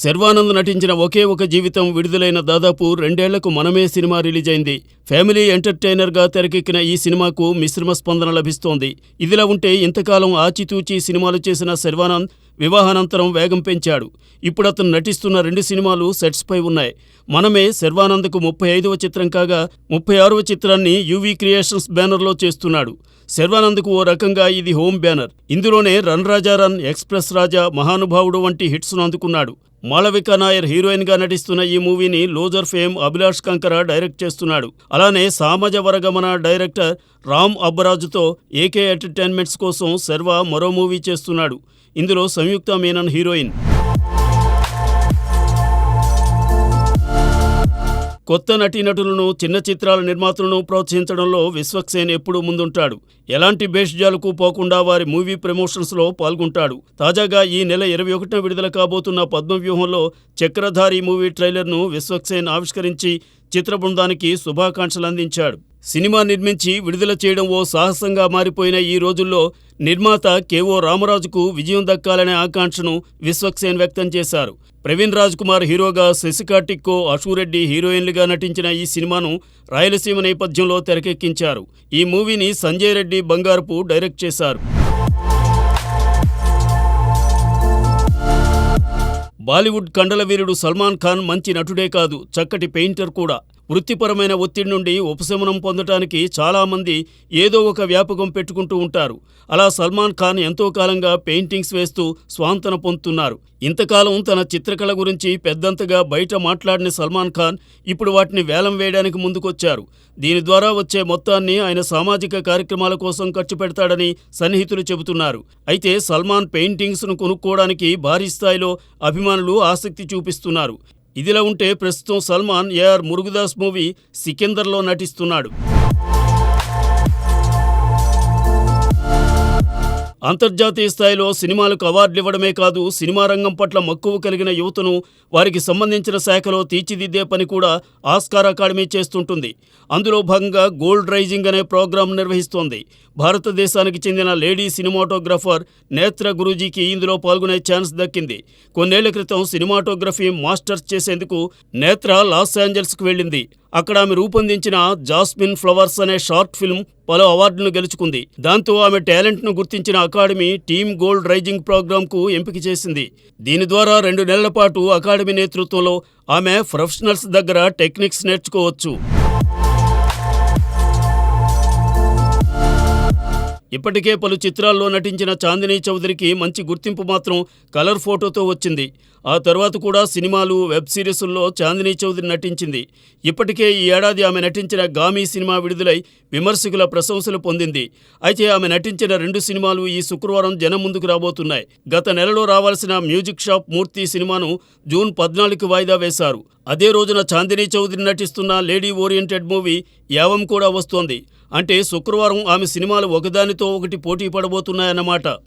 శర్వానంద్ నటించిన ఒకే ఒక జీవితం విడుదలైన దాదాపు 2 ఏళ్లకు మనమే సినిమా రిలీజ్ అయింది. ఫ్యామిలీ ఎంటర్టైనర్గా తెరకెక్కిన ఈ సినిమాకు మిశ్రమ స్పందన లభిస్తోంది. ఇదిలా ఉంటే ఇంతకాలం ఆచితూచి సినిమాలు చేసిన శర్వానంద్ వివాహానంతరం వేగం పెంచాడు. ఇప్పుడు అతను నటిస్తున్న 2 సినిమాలు సెట్స్పై ఉన్నాయి. మనమే శర్వానంద్కు 35వ చిత్రం కాగా 36వ చిత్రాన్ని యువి క్రియేషన్స్ బ్యానర్లో చేస్తున్నాడు. శర్వానంద్కు ఓ రకంగా ఇది హోమ్ బ్యానర్. ఇందులోనే రన్ రాజా రన్, ఎక్స్ప్రెస్ రాజా, మహానుభావుడు వంటి హిట్స్ను అందుకున్నాడు. మాళవిక నాయర్ హీరోయిన్గా నటిస్తున్న ఈ మూవీని లోజర్ ఫేమ్ అభిలాష్ కంకర డైరెక్ట్ చేస్తున్నాడు. అలానే సామాజ వరగమన డైరెక్టర్ రామ్ అబ్బరాజుతో ఏకే ఎంటర్టైన్మెంట్స్ కోసం శర్వా మరో మూవీ చేస్తున్నాడు. ఇందులో సంయుక్త మీనన్ హీరోయిన్. కొత్త నటీనటులను, చిన్న చిత్రాల నిర్మాతలను ప్రోత్సహించడంలో విశ్వక్సేన్ ఎప్పుడూ ముందుంటాడు. ఎలాంటి భేషజాలకు పోకుండా వారి మూవీ ప్రమోషన్స్లో పాల్గొంటాడు. తాజాగా ఈ నెల 21న విడుదల కాబోతున్న పద్మవ్యూహంలో చక్రధారి మూవీ ట్రైలర్ను విశ్వక్సేన్ ఆవిష్కరించి చిత్ర బృందానికి శుభాకాంక్షలు అందించాడు. సినిమా నిర్మించి విడుదల చేయడం ఓ సాహసంగా మారిపోయిన ఈ రోజుల్లో నిర్మాత కెఓ రామరాజుకు విజయం దక్కాలనే ఆకాంక్షను విశ్వక్సేన్ వ్యక్తం చేశారు. ప్రవీణ్ రాజ్ కుమార్ హీరోగా, శశికా టిక్కో, అశూరెడ్డి హీరోయిన్లుగా నటించిన ఈ సినిమాను రాయలసీమ నేపథ్యంలో తెరకెక్కించారు. ఈ మూవీని సంజయ్ రెడ్డి బంగారపు డైరెక్ట్ చేశారు. బాలీవుడ్ కండలవీరుడు సల్మాన్ ఖాన్ మంచి నటుడే కాదు, చక్కటి పెయింటర్ కూడా. వృత్తిపరమైన ఒత్తిడి నుండి ఉపశమనం పొందటానికి చాలామంది ఏదో ఒక వ్యాపకం పెట్టుకుంటూ ఉంటారు. అలా సల్మాన్ ఖాన్ ఎంతో కాలంగా పెయింటింగ్స్ వేస్తూ స్వాంతన పొందుతున్నారు. ఇంతకాలం తన చిత్రకళ గురించి పెద్దంతగా బయట మాట్లాడిన సల్మాన్ ఖాన్ ఇప్పుడు వాటిని వేలం వేయడానికి ముందుకొచ్చారు. దీని ద్వారా వచ్చే మొత్తాన్ని ఆయన సామాజిక కార్యక్రమాల కోసం ఖర్చు పెడతాడని సన్నిహితులు చెబుతున్నారు. అయితే సల్మాన్ పెయింటింగ్స్ను కొనుక్కోవడానికి భారీ స్థాయిలో అభిమానులు ఆసక్తి చూపిస్తున్నారు. ఇదిలా ఉంటే ప్రస్తుతం సల్మాన్ ఏఆర్ మురుగదాస్ మూవీ సికిందర్లో నటిస్తున్నాడు. అంతర్జాతీయ స్థాయిలో సినిమాలకు అవార్డులు ఇవ్వడమే కాదు, సినిమా రంగం పట్ల మక్కువ కలిగిన యువతను వారికి సంబంధించిన శాఖలో తీర్చిదిద్దే పని కూడా ఆస్కార్ అకాడమీ చేస్తుంటుంది. అందులో భాగంగా గోల్డ్ రైజింగ్ అనే ప్రోగ్రాం నిర్వహిస్తోంది. భారతదేశానికి చెందిన లేడీ సినిమాటోగ్రఫర్ నేత్ర గురూజీకి ఇందులో పాల్గొనే ఛాన్స్ దక్కింది. కొన్నేళ్ల క్రితం సినిమాటోగ్రఫీ మాస్టర్స్ చేసేందుకు నేత్ర లాస్ ఏంజల్స్కు వెళ్ళింది. అక్కడ ఆమె రూపొందించిన జాస్మిన్ ఫ్లవర్స్ అనే షార్ట్ ఫిల్మ్ పలు అవార్డులను గెలుచుకుంది. దాంతో ఆమె టాలెంట్ను గుర్తించిన అకాడమీ టీమ్ గోల్డ్ రైజింగ్ ప్రోగ్రాంకు ఎంపిక చేసింది. దీని ద్వారా 2 నెలల పాటు అకాడమీ నేతృత్వంలో ఆమె ప్రొఫెషనల్స్ దగ్గర టెక్నిక్స్ నేర్చుకోవచ్చు. ఇప్పటికే పలు చిత్రాల్లో నటించిన చాందినీ చౌదరికి మంచి గుర్తింపు మాత్రం కలర్ ఫోటోతో వచ్చింది. ఆ తర్వాత కూడా సినిమాలు, వెబ్ సిరీసుల్లో చాందినీ చౌదరి నటించింది. ఇప్పటికే ఈ ఏడాది ఆమె నటించిన గామి సినిమా విడుదలై విమర్శకుల ప్రశంసలు పొందింది. అయితే ఆమె నటించిన 2 సినిమాలు ఈ శుక్రవారం జనం ముందుకు రాబోతున్నాయి. గత నెలలో రావాల్సిన మ్యూజిక్ షాప్ మూర్తి సినిమాను జూన్ 14కి వాయిదా వేశారు. అదే రోజున చాందినీ చౌదరి నటిస్తున్న లేడీ ఓరియంటెడ్ మూవీ యావం కూడా వస్తోంది. అంటే శుక్రవారం ఆమె సినిమాలు ఒకదానితో ఒకటి పోటీ పడబోతున్నాయన్నమాట.